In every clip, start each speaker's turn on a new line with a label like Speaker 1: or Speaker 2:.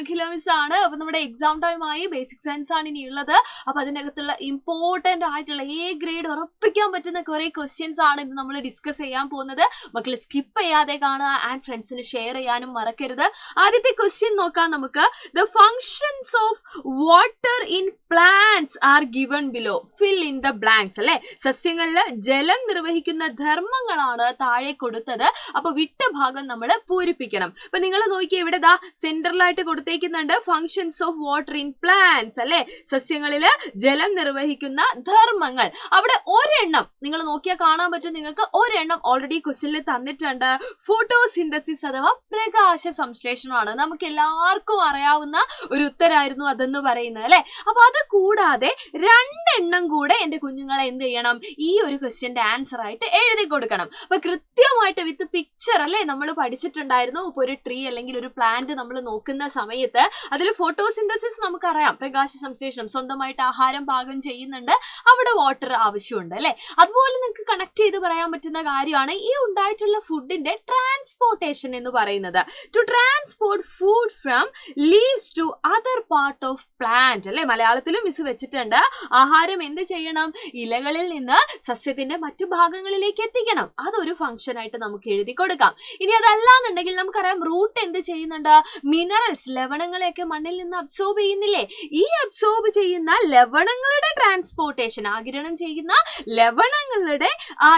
Speaker 1: അഖില miss ആണ്. അപ്പൊ നമ്മുടെ എക്സാം ടൈം ആയി, ബേസിക് സയൻസ് ആണ് ഇനി ഉള്ളത്. അപ്പൊ അതിനകത്തുള്ള ഇമ്പോർട്ടന്റ് ആയിട്ടുള്ള A-ഗ്രേഡ് ഉറപ്പിക്കാൻ പറ്റുന്ന കുറെ ക്വസ്റ്റ്യൻസ് ആണ് ഇന്ന് നമ്മൾ ഡിസ്കസ് ചെയ്യാൻ പോകുന്നത്. മക്കൾ സ്കിപ്പ് ചെയ്യാതെ കാണുക ആൻഡ് ഫ്രണ്ട്സിന് ഷെയർ ചെയ്യാനും മറക്കരുത്. ആദ്യത്തെ ക്വസ്റ്റ്യൻ നോക്കാം നമുക്ക്. The functions of water in plants are given below, fill in the blanks. അല്ലെ, സസ്യങ്ങളില് ജലം നിർവഹിക്കുന്ന ധർമ്മങ്ങളാണ് താഴെ കൊടുത്തത്. അപ്പൊ വിട്ട ഭാഗം നമ്മൾ പൂരിപ്പിക്കണം. അപ്പൊ നിങ്ങൾ നോക്കിയേ, ഇവിടെ ദാ സെന്ററിലായിട്ട് കൊടുത്തേക്കുന്നുണ്ട് functions of water in plants. അല്ലെ, സസ്യങ്ങളില് ജലം നിർവഹിക്കുന്ന ധർമ്മങ്ങൾ. അവിടെ ഒരെണ്ണം നിങ്ങൾ നോക്കിയാൽ കാണാൻ പറ്റും നിങ്ങൾക്ക്. ഒരെണ്ണം ഓൾറെഡി ക്വസ്റ്റ്യനിൽ തന്നിട്ടുണ്ട്. ഫോട്ടോസിന്തസിസ് അഥവാ പ്രകാശ സംശ്ലേഷണമാണ്. നമുക്ക് എല്ലാവർക്കും അറിയാവുന്ന ഒരു ഉത്തരായിരുന്നു അതെന്ന് പറയുന്നത്. അല്ലെ, അപ്പൊ അത് കൂടാതെ രണ്ടെണ്ണം കൂടെ എന്റെ കുഞ്ഞുങ്ങളെ എന്ത് ചെയ്യണം, ഈ ഒരു ക്വസ്റ്റ്യന്റെ ആൻസർ ആയിട്ട് എഴുതി കൊടുക്കണം. അപ്പൊ കൃത്യമായിട്ട് വിത്ത് പിക്ചർ അല്ലെ നമ്മൾ പഠിച്ചിട്ടുണ്ടായിരുന്നു. ഇപ്പൊ ഒരു ട്രീ അല്ലെങ്കിൽ ഒരു പ്ലാന്റ് നമ്മൾ നോക്കുന്ന സമയത്ത് അതിൽ ഫോട്ടോസിന്തസിസ് നമുക്കറിയാം, പ്രകാശ സംശ്ലേഷണം, സ്വന്തമായിട്ട് ആഹാരം പാകം ചെയ്യുന്നുണ്ട്, അവിടെ വാട്ടർ ആവശ്യമുണ്ട്. അല്ലെ, അതുപോലെ നിങ്ങൾക്ക് കണക്ട് ചെയ്ത് പറയാൻ പറ്റുന്ന കാര്യമാണ് ഈ ഉണ്ടായിട്ടുള്ള ഫുഡിന്റെ ട്രാൻസ്പോർട്ടേഷൻ എന്ന് പറയുന്നത്. To transport food from leaves to other part of plant. അല്ലെ, മലയാളത്തിലും മിസ് വെച്ചിട്ടുണ്ട്. ആഹാരം എന്ത് ചെയ്യണം, ഇലകളിൽ നിന്ന് സസ്യത്തിന്റെ മറ്റു ഭാഗങ്ങളിലേക്ക് എത്തിക്കണം. അതൊരു ഫംഗ്ഷൻ ആയിട്ട് നമുക്ക് എഴുതി കൊടുക്കാം. ഇനി അതല്ലാന്നുണ്ടെങ്കിൽ നമുക്കറിയാം റൂട്ട് എന്ത് ചെയ്യുന്നുണ്ട്, മിനറൽസ്, ലവണങ്ങളെയൊക്കെ മണ്ണിൽ നിന്ന് അബ്സോർബ് ചെയ്യുന്നില്ലേ. ഈ അബ്സോർബ് ചെയ്യുന്ന ലവണങ്ങളുടെ ട്രാൻസ്പോർട്ടേഷൻ, ആഗിരണം ചെയ്യുന്ന ലവണങ്ങളുടെ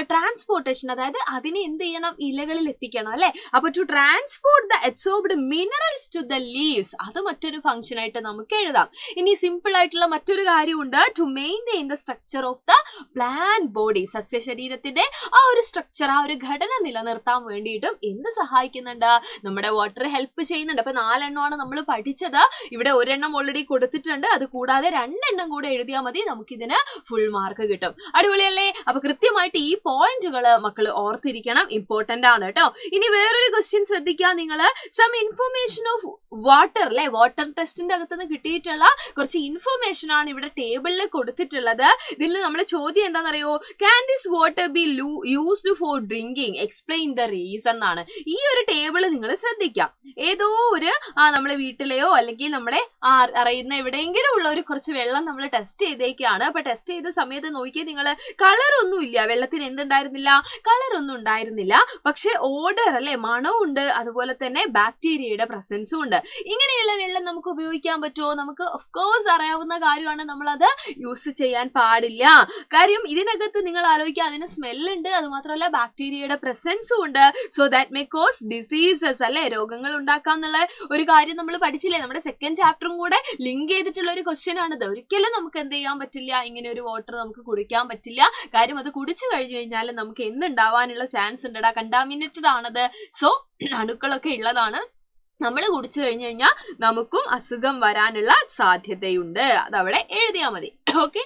Speaker 1: ട്രാൻസ്പോർട്ടേഷൻ, അതായത് അതിനെ എന്ത് ചെയ്യണം, ഇലകളിൽ എത്തിക്കണം. അല്ലെ, അപ്പൊ to transport the absorbed minerals to the leaves, അത് മറ്റൊരു ഫംഗ്ഷൻ ആയിട്ട് നമുക്ക് എഴുതാം. ഇനി സിമ്പിൾ ആയിട്ടുള്ള മറ്റൊരു കാര്യമുണ്ട്. To maintain the structure of the plant body, സസ്യ ശരീരത്തിന്റെ ആ ഒരു സ്ട്രക്ചർ, ആ ഒരു ഘടന നിലനിർത്താൻ വേണ്ടിയിട്ടും എന്ത് സഹായിക്കുന്നുണ്ട്, നമ്മുടെ വാട്ടർ ഹെൽപ്പ് ചെയ്യുന്നുണ്ട്. അപ്പൊ 4 എണ്ണമാണ് നമ്മൾ പഠിച്ചത്. ഇവിടെ ഒരെണ്ണം ഓൾറെഡി കൊടുത്തിട്ടുണ്ട്. അത് കൂടാതെ 2 എണ്ണം കൂടെ എഴുതിയാൽ മതി, നമുക്കിതിന് ഫുൾ മാർക്ക് കിട്ടും. അടിപൊളിയല്ലേ? അപ്പൊ കൃത്യമായിട്ട് ഈ പോയിന്റുകൾ മക്കൾ ഓർത്തിരിക്കണം, ഇമ്പോർട്ടന്റ് ആണ് കേട്ടോ. ഇനി വേറൊരു ക്വസ്റ്റ്യൻ ശ്രദ്ധിക്കുക നിങ്ങൾ. Some information of water. അല്ലെ, വാട്ടർ ടെസ്റ്റിന്റെ അകത്തുനിന്ന് കിട്ടിയിട്ടുള്ള കുറച്ച് ഇൻഫർമേഷൻ ആണ് ഇവിടെ ടേബിളിൽ കൊടുത്തിട്ടുള്ളത്. ഇതിൽ നമ്മളെ ചോദ്യം എന്താണെന്നറിയോ, can this water be used for drinking, explain the reason എന്നാണ്. ഈ ഒരു ടേബിൾ നിങ്ങൾ ശ്രദ്ധിക്കാം. ഏതോ ഒരു നമ്മളെ വീട്ടിലെയോ അല്ലെങ്കിൽ നമ്മുടെ അറിയുന്ന എവിടെയെങ്കിലും ഉള്ള ഒരു കുറച്ച് വെള്ളം നമ്മൾ ടെസ്റ്റ് ചെയ്തേക്കാണ്. അപ്പൊ ടെസ്റ്റ് ചെയ്ത സമയത്ത് നോക്കിയാൽ നിങ്ങൾ കളർ ഒന്നും ഇല്ല, വെള്ളത്തിന് എന്തുണ്ടായിരുന്നില്ല, കളർ ഒന്നും ഉണ്ടായിരുന്നില്ല. പക്ഷെ ഓർഡർ, അല്ലെ, മണവും ഉണ്ട്, അതുപോലെ തന്നെ ബാക്ടീരിയയുടെ പ്രസൻസും ഉണ്ട്. ഇങ്ങനെയുള്ള വെള്ളം നമുക്ക് ഉപയോഗിക്കാൻ പറ്റുമോ? നമുക്ക് ഓഫ് കോഴ്സ് അറിയാവുന്ന കാര്യമാണ്, നമ്മളത് യൂസ് ചെയ്യാൻ പാടില്ല. കാര്യം ഇതിനകത്ത് നിങ്ങൾ ആലോചിക്കുക, അതിന് സ്മെല്ലുണ്ട്, അത് മാത്രമല്ല ബാക്ടീരിയയുടെ പ്രസൻസും ഉണ്ട്. So that may cos diseases. അല്ലെ, രോഗങ്ങൾ ഉണ്ടാക്കാം എന്നുള്ള ഒരു കാര്യം നമ്മൾ പഠിച്ചില്ലേ, നമ്മുടെ സെക്കൻഡ് ചാപ്റ്ററും കൂടെ ലിങ്ക് ചെയ്തിട്ടുള്ള ഒരു ക്വസ്റ്റ്യൻ ആണിത്. ഒരിക്കലും നമുക്ക് എന്ത് ചെയ്യാൻ പറ്റില്ല, ഇങ്ങനെ ഒരു വാട്ടർ നമുക്ക് കുടിക്കാൻ പറ്റില്ല. കാര്യം അത് കുടിച്ചു കഴിഞ്ഞു കഴിഞ്ഞാൽ നമുക്ക് എന്തുണ്ടാവാനുള്ള ചാൻസ് ഉണ്ടടാ, കണ്ടാമിനേറ്റഡ് ആണത്. സോ അണുക്കളൊക്കെ ഉള്ളതാണ്. നമ്മൾ കുടിച്ചു കഴിഞ്ഞു കഴിഞ്ഞാൽ നമുക്കും അസുഖം വരാനുള്ള സാധ്യതയുണ്ട്. അതവിടെ എഴുതിയാൽ മതി. ഓക്കെ,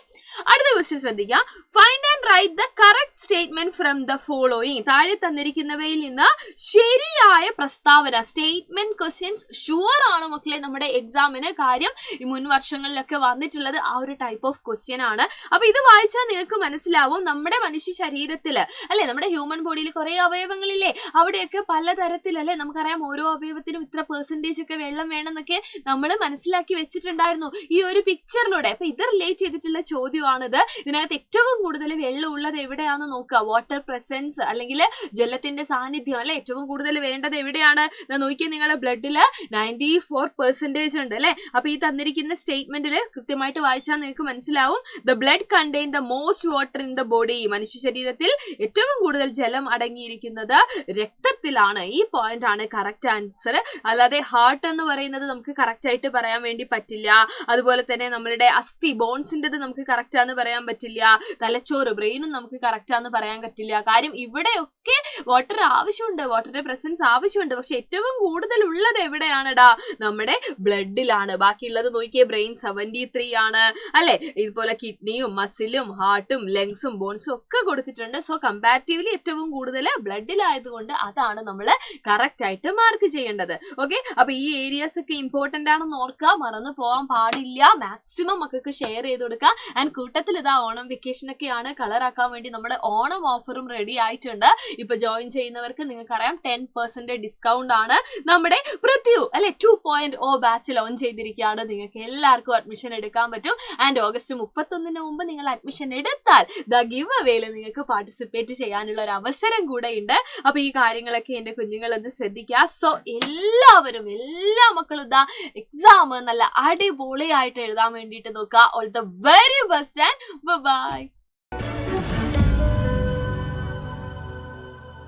Speaker 1: അടുത്ത ക്വസ്റ്റ്യൻ ശ്രദ്ധിക്കാം. Find and write the correct statement from the following. താഴെ തന്നിരിക്കുന്നവയിൽ നിന്ന് ശരിയായ പ്രസ്താവന. സ്റ്റേറ്റ്മെന്റ് ക്വസ്റ്റ്യൻസ് ഷുവർ ആണ് മക്കളെ നമ്മുടെ എക്സാമിന്. കാര്യം ഈ മുൻ വർഷങ്ങളിലൊക്കെ വന്നിട്ടുള്ളത് ആ ഒരു ടൈപ്പ് ഓഫ് ക്വസ്റ്റ്യൻ ആണ്. അപ്പൊ ഇത് വായിച്ചാൽ നിങ്ങൾക്ക് മനസ്സിലാവും, നമ്മുടെ മനുഷ്യ ശരീരത്തില്, അല്ലെ, നമ്മുടെ ഹ്യൂമൻ ബോഡിയിൽ കുറെ അവയവങ്ങളില്ലേ, അവിടെയൊക്കെ പലതരത്തിലല്ലേ, നമുക്കറിയാം ഓരോ അവയവത്തിനും ഇത്ര പെർസെന്റേജ് ഒക്കെ വെള്ളം വേണമെന്നൊക്കെ നമ്മൾ മനസ്സിലാക്കി വെച്ചിട്ടുണ്ടായിരുന്നു ഈ ഒരു പിക്ചറിലൂടെ. അപ്പൊ ഇത് റിലേറ്റ് ചെയ്തിട്ടുള്ള ചോദ്യമാണിത്. ഇതിനകത്ത് ഏറ്റവും കൂടുതൽ വെള്ളം ഉള്ളത് എവിടെയാണെന്ന് നോക്കുക. വാട്ടർ പ്രസൻസ് അല്ലെങ്കിൽ ജലത്തിന്റെ സാന്നിധ്യം, അല്ലെ, ഏറ്റവും കൂടുതൽ വേണ്ടത് എവിടെയാണ്? നോക്കിയാൽ നിങ്ങളെ ബ്ലഡില് 94% ഉണ്ട്. അല്ലെ, അപ്പൊ ഈ തന്നിരിക്കുന്ന സ്റ്റേറ്റ്മെന്റിൽ കൃത്യമായിട്ട് വായിച്ചാൽ നിങ്ങൾക്ക് മനസ്സിലാവും. The blood contain the most water in the body. മനുഷ്യ ശരീരത്തിൽ ഏറ്റവും കൂടുതൽ ജലം അടങ്ങിയിരിക്കുന്നത് രക്തത്തിലാണ്. ഈ പോയിന്റ് ആണ് കറക്റ്റ് ആൻസർ. അല്ലാതെ ഹാർട്ട് എന്ന് പറയുന്നത് നമുക്ക് കറക്റ്റ് ആയിട്ട് പറയാൻ വേണ്ടി പറ്റില്ല. അതുപോലെ തന്നെ നമ്മളുടെ അസ്ഥി, ബോൺസിൻ്റെത് നമുക്ക് കറക്റ്റ് ആണെന്ന് പറയാൻ പറ്റില്ല. തലച്ചോറ്, ബ്രെയിനും നമുക്ക് കറക്റ്റ് ആണെന്ന് പറയാൻ പറ്റില്ല. കാര്യം ഇവിടെയൊക്കെ വാട്ടർ ആവശ്യമുണ്ട്, വാട്ടറിന്റെ പ്രസൻസ് ആവശ്യമുണ്ട്. പക്ഷെ ഏറ്റവും കൂടുതൽ ഉള്ളത് എവിടെയാണെടാ? നമ്മുടെ ബ്ലഡിലാണ്. ബാക്കിയുള്ളത് നോക്കിയേ, ബ്രെയിൻ 73 ആണ്. അല്ലെ, ഇതുപോലെ കിഡ്നിയും മസിലും ഹാർട്ടും ലങ്സും ബോൺസും ഒക്കെ കൊടുത്തിട്ടുണ്ട്. സോ കമ്പാരിറ്റീവ്ലി ഏറ്റവും കൂടുതൽ ബ്ലഡിലായതുകൊണ്ട് അതാണ് നമ്മൾ കറക്റ്റ് ആയിട്ട് മാർക്ക് ചെയ്യേണ്ടത്. ഓക്കെ, അപ്പൊ ഈ ഏരിയാസ് ഒക്കെ ഇമ്പോർട്ടന്റ് ആണെന്ന് ഓർക്കുക, മറന്നു പോകാൻ പാടില്ല. മാക്സിമം മക്കൾക്ക് ഷെയർ ചെയ്ത് കൊടുക്കുക. ആൻഡ് കൂട്ടത്തിൽ ഇതാ ഓണം വെക്കേഷൻ ഒക്കെയാണ്, കളറാക്കാൻ വേണ്ടി നമ്മുടെ ഓണം ഓഫറും റെഡി ആയിട്ടുണ്ട്. ഇപ്പൊ ജോയിൻ ചെയ്യുന്നവർക്ക് നിങ്ങൾക്കറിയാം 10% ഡിസ്കൗണ്ട് ആണ് നമ്മുടെ പൃഥ്വി അല്ലെ 2.0 ബാച്ച് ലോഞ്ച് ചെയ്തിരിക്കുകയാണ്. നിങ്ങൾക്ക് എല്ലാവർക്കും അഡ്മിഷൻ എടുക്കാൻ പറ്റും. ആൻഡ് ഓഗസ്റ്റ് 31 മുമ്പ് നിങ്ങൾ അഡ്മിഷൻ എടുത്താൽ ദ ഗിവ് അവേയിൽ നിങ്ങൾക്ക് പാർട്ടിസിപ്പേറ്റ് ചെയ്യാനുള്ള ഒരു അവസരം കൂടെ ഉണ്ട്. അപ്പൊ ഈ കാര്യങ്ങളൊക്കെ എന്റെ കുഞ്ഞുങ്ങൾ ഒന്ന് ശ്രദ്ധിക്കുക. സോ എല്ലാവരും എല്ലാ മക്കളും ഇതാ എക്സാം നല്ല അടിപൊളിയായിട്ട് എഴുതാൻ വേണ്ടിയിട്ട് നോക്കുക. All the very best and by.